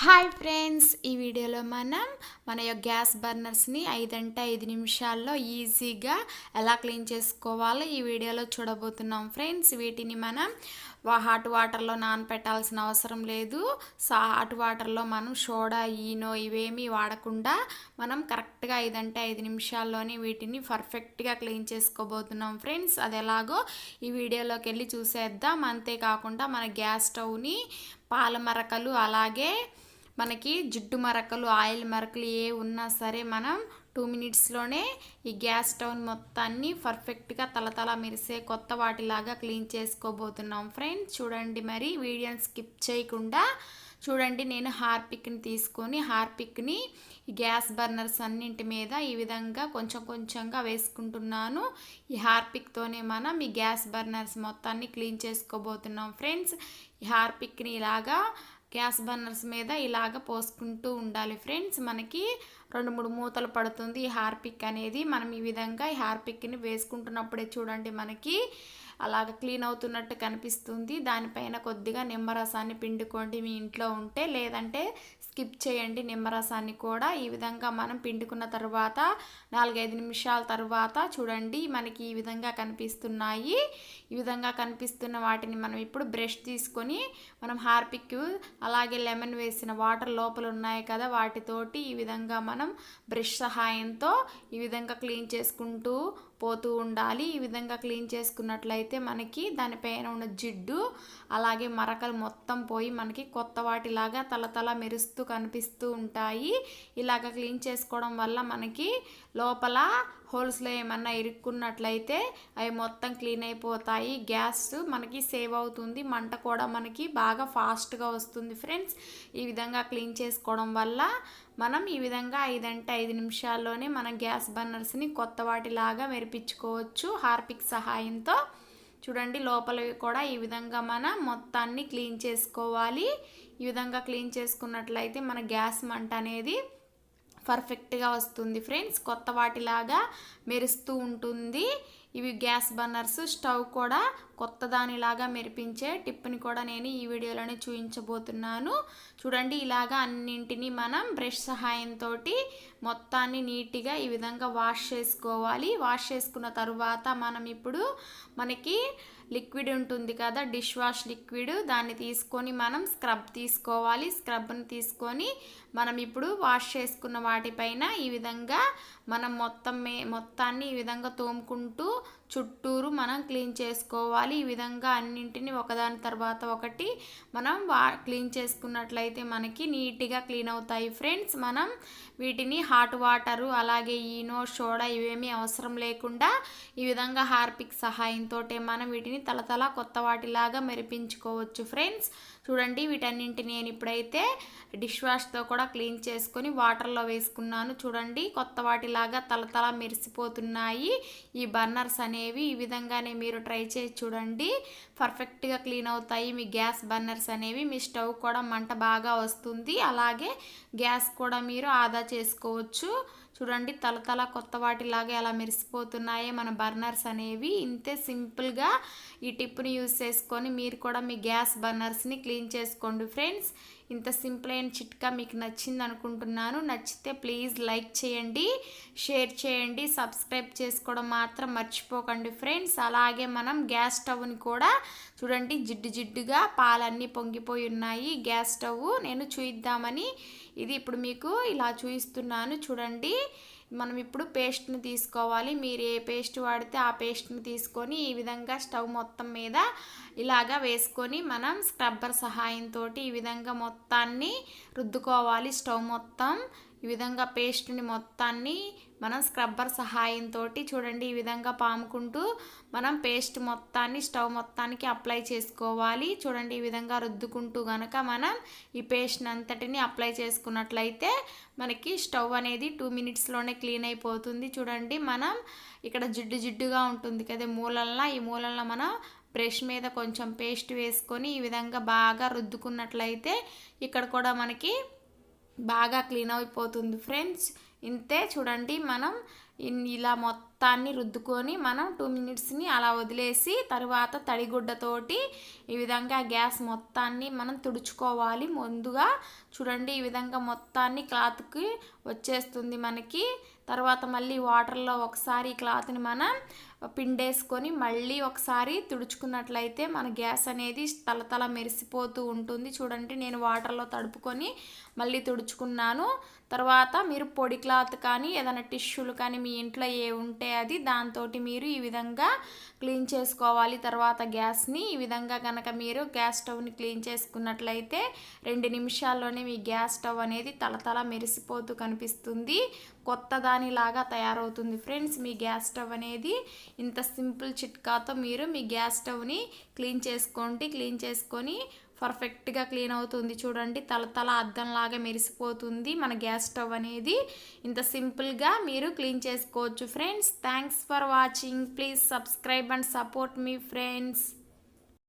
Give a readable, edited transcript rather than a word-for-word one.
Hi friends, ఈ వీడియోలో మనం మన గ్యాస్ బర్నర్స్ని 5 నిమిషాల్లో ఈజీగా ఎలా క్లీన్ చేసుకోవాలో ఈ వీడియోలో చూడబోతున్నాం ఫ్రెండ్స్. వీటిని మనం హాట్ వాటర్లో నానపెట్టాల్సిన అవసరం లేదు. హాట్ వాటర్లో మనం సోడా ఈనో ఇవేమీ వాడకుండా మనం కరెక్ట్గా 5 నిమిషాల్లోనే వీటిని పర్ఫెక్ట్గా క్లీన్ చేసుకోబోతున్నాం ఫ్రెండ్స్. అది ఎలాగో ఈ వీడియోలోకి వెళ్ళి చూసేద్దాం. అంతేకాకుండా మన గ్యాస్ స్టవ్ని పాల మరకలు అలాగే మనకి జిడ్డు మరకలు ఆయిల్ మరకలు ఏ ఉన్నా సరే మనం 2 మినిట్స్లోనే ఈ గ్యాస్ స్టవ్ మొత్తాన్ని పర్ఫెక్ట్గా తలతల మెరిసే కొత్త వాటిలాగా క్లీన్ చేసుకోబోతున్నాం ఫ్రెండ్స్. చూడండి, మరి వీడియోని స్కిప్ చేయకుండా చూడండి. నేను హార్పిక్ని తీసుకొని హార్పిక్ని ఈ గ్యాస్ బర్నర్స్ అన్నింటి మీద ఈ విధంగా కొంచెం కొంచెంగా వేసుకుంటున్నాను. ఈ హార్పిక్తోనే మనం ఈ గ్యాస్ బర్నర్స్ మొత్తాన్ని క్లీన్ చేసుకోబోతున్నాం ఫ్రెండ్స్. ఈ హార్పిక్ని ఇలాగా గ్యాస్ బర్నర్స్ మీద ఇలాగ పోసుకుంటూ ఉండాలి ఫ్రెండ్స్. మనకి 2-3 మూతలు పడుతుంది ఈ హార్పిక్ అనేది. మనం ఈ విధంగా ఈ హార్పిక్ని వేసుకుంటున్నప్పుడే చూడండి మనకి అలాగ క్లీన్ అవుతున్నట్టు కనిపిస్తుంది. దానిపైన కొద్దిగా నిమ్మరసాన్ని పిండుకోండి మీ ఇంట్లో ఉంటే, లేదంటే స్కిప్ చేయండి నిమ్మరసాన్ని కూడా. ఈ విధంగా మనం పిండుకున్న తర్వాత 4-5 నిమిషాల తర్వాత చూడండి మనకి ఈ విధంగా కనిపిస్తున్నాయి. ఈ విధంగా కనిపిస్తున్న వాటిని మనం ఇప్పుడు బ్రష్ తీసుకొని మనం హార్పిక్ అలాగే లెమన్ వేసిన వాటర్ లోపల ఉన్నాయి కదా వాటితోటి ఈ విధంగా మనం బ్రష్ సహాయంతో ఈ విధంగా క్లీన్ చేసుకుంటూ పోతూ ఉండాలి. ఈ విధంగా క్లీన్ చేసుకున్నట్లయితే మనకి దానిపైన ఉన్న జిడ్డు అలాగే మరకలు మొత్తం పోయి మనకి కొత్త వాటిలాగా తలతల మెరుస్తూ కనిపిస్తూ ఉంటాయి. ఇలాగ క్లీన్ చేసుకోవడం వల్ల మనకి లోపల హోల్స్లో ఏమన్నా ఇరుక్కున్నట్లయితే అవి మొత్తం క్లీన్ అయిపోతాయి. గ్యాస్ మనకి సేవ్ అవుతుంది, మంట కూడా మనకి బాగా ఫాస్ట్గా వస్తుంది ఫ్రెండ్స్. ఈ విధంగా క్లీన్ చేసుకోవడం వల్ల మనం ఈ విధంగా 5 నిమిషాల్లోనే మన గ్యాస్ బర్నర్స్ని కొత్త వాటిలాగా మెరిపించుకోవచ్చు హార్పిక్ సహాయంతో. చూడండి, లోపలవి కూడా ఈ విధంగా మనం మొత్తాన్ని క్లీన్ చేసుకోవాలి. ఈ విధంగా క్లీన్ చేసుకున్నట్లయితే మన గ్యాస్ మంట అనేది పర్ఫెక్ట్గా వస్తుంది ఫ్రెండ్స్, కొత్త వాటిలాగా మెరుస్తూ ఉంటుంది. ఇవి గ్యాస్ బర్నర్స్ స్టవ్ కూడా కొత్త దానిలాగా మెరిపించే టిప్ని కూడా నేను ఈ వీడియోలోనే చూపించబోతున్నాను. చూడండి, ఇలాగా అన్నింటినీ మనం బ్రష్ సహాయంతో మొత్తాన్ని నీట్గా ఈ విధంగా వాష్ చేసుకోవాలి. వాష్ చేసుకున్న తర్వాత మనం ఇప్పుడు మనకి లిక్విడ్ ఉంటుంది కదా, డిష్ వాష్ లిక్విడ్, దాన్ని తీసుకొని మనం స్క్రబ్ తీసుకోవాలి. స్క్రబ్ని తీసుకొని మనం ఇప్పుడు వాష్ చేసుకున్న వాటిపైన ఈ విధంగా మనం మొత్తాన్ని ఈ విధంగా తోముకుంటూ చుట్టూరు మనం క్లీన్ చేసుకోవాలి. ఈ విధంగా అన్నింటినీ ఒకదాని తర్వాత ఒకటి మనం క్లీన్ చేసుకున్నట్లయితే మనకి నీట్గా క్లీన్ అవుతాయి ఫ్రెండ్స్. మనం వీటిని హాట్ వాటరు అలాగే ఈనో సోడా ఇవేమీ అవసరం లేకుండా ఈ విధంగా హార్పిక్ సహాయంతో మనం వీటిని తలతల కొత్త వాటిలాగా మెరిపించుకోవచ్చు ఫ్రెండ్స్. చూడండి, వీటన్నింటిని నేను ఇప్పుడైతే డిష్ వాష్తో కూడా క్లీన్ చేసుకొని వాటర్లో వేసుకున్నాను. చూడండి, కొత్త వాటిలాగా తలతల మెరిసిపోతున్నాయి ఈ బర్నర్స్ అనేవి. ఈ విధంగానే మీరు ట్రై చేసి చూడండి, పర్ఫెక్ట్గా క్లీన్ అవుతాయి మీ గ్యాస్ బర్నర్స్ అనేవి. మీ స్టవ్ కూడా మంట బాగా వస్తుంది, అలాగే గ్యాస్ కూడా మీరు ఆదా చేసుకోవచ్చు. చూడండి, తలతల కొత్త వాటిలాగా ఎలా మెరిసిపోతున్నాయి మన బర్నర్స్ అనేవి. ఇంతే సింపుల్గా ఈ టిప్ని యూజ్ చేసుకొని మీరు కూడా మీ గ్యాస్ బర్నర్స్ని క్లీన్ చేసుకోండి ఫ్రెండ్స్. ఇంత సింపుల్ అయిన చిట్కా మీకు నచ్చింది అనుకుంటున్నాను. నచ్చితే ప్లీజ్ లైక్ చేయండి, షేర్ చేయండి, సబ్స్క్రైబ్ చేసుకోవడం మాత్రం మర్చిపోకండి ఫ్రెండ్స్. అలాగే మనం గ్యాస్ స్టవ్ని కూడా చూడండి, జిడ్డుగా పాలన్నీ పొంగిపోయి ఉన్నాయి. గ్యాస్ స్టవ్ నేను చూయిద్దామని ఇది ఇప్పుడు మీకు ఇలా చూపిస్తున్నాను. చూడండి, మనం ఇప్పుడు పేస్ట్ని తీసుకోవాలి. మీరు ఏ పేస్ట్ వాడితే ఆ పేస్ట్ని తీసుకొని ఈ విధంగా స్టవ్ మొత్తం మీద ఇలాగా వేసుకొని మనం స్క్రబ్బర్ సహాయంతో ఈ విధంగా మొత్తాన్ని రుద్దుకోవాలి. స్టవ్ మొత్తం ఈ విధంగా పేస్ట్ని మొత్తాన్ని మనం స్క్రబ్బర్ సహాయంతో చూడండి ఈ విధంగా పాముకుంటూ మనం పేస్ట్ మొత్తాన్ని స్టవ్ మొత్తానికి అప్లై చేసుకోవాలి. చూడండి, ఈ విధంగా రుద్దుకుంటూ గనక మనం ఈ పేస్ట్ని అంతటిని అప్లై చేసుకున్నట్లయితే మనకి స్టవ్ అనేది 2 మినిట్స్లోనే క్లీన్ అయిపోతుంది. చూడండి, మనం ఇక్కడ జిడ్డుగా ఉంటుంది కదా ఈ మూలల్లో మనం బ్రష్ మీద కొంచెం పేస్ట్ వేసుకొని ఈ విధంగా బాగా రుద్దుకున్నట్లయితే ఇక్కడ కూడా మనకి బాగా క్లీన్ అయిపోతుంది ఫ్రెండ్స్. ఇంతే, చూడండి మనం ఇలా మొత్తాన్ని రుద్దుకొని మనం 2 మినిట్స్ని అలా వదిలేసి తర్వాత తడిగుడ్డతోటి ఈ విధంగా గ్యాస్ మొత్తాన్ని మనం తుడుచుకోవాలి. ముందుగా చూడండి ఈ విధంగా మొత్తాన్ని క్లాత్కి వచ్చేస్తుంది మనకి. తర్వాత మళ్ళీ వాటర్లో ఒకసారి క్లాత్ని మనం పిండేసుకొని మళ్ళీ ఒకసారి తుడుచుకున్నట్లయితే మన గ్యాస్ అనేది తలతల మెరిసిపోతూ ఉంటుంది. చూడండి నేను వాటర్లో తడుపుకొని మళ్ళీ తుడుచుకున్నాను. తర్వాత మీరు పొడి క్లాత్ కానీ ఏదైనా టిష్యూలు కానీ మీ ఇంట్లో ఏ ఉంటే అది దాంతో మీరు ఈ విధంగా క్లీన్ చేసుకోవాలి. తర్వాత గ్యాస్ని ఈ విధంగా కనుక మీరు గ్యాస్ స్టవ్ని క్లీన్ చేసుకున్నట్లయితే 2 నిమిషాల్లోనే మీ గ్యాస్ స్టవ్ అనేది తలతల మెరిసిపోతూ కనిపిస్తుంది, కొత్త దానిలాగా తయారవుతుంది. ఫ్రెండ్స్ మీ గ్యాస్ స్టవ్ అనేది ఇంత సింపుల్ చిట్కాతో మీరు మీ గ్యాస్ స్టవ్ని క్లీన్ చేసుకోండి. క్లీన్ చేసుకొని పర్ఫెక్ట్గా క్లీన్ అవుతుంది. చూడండి తలతల అద్దంలాగా మెరిసిపోతుంది మన గ్యాస్ స్టవ్ అనేది. ఇంత సింపుల్గా మీరు క్లీన్ చేసుకోవచ్చు friends. Thanks for watching. Please subscribe and support me friends.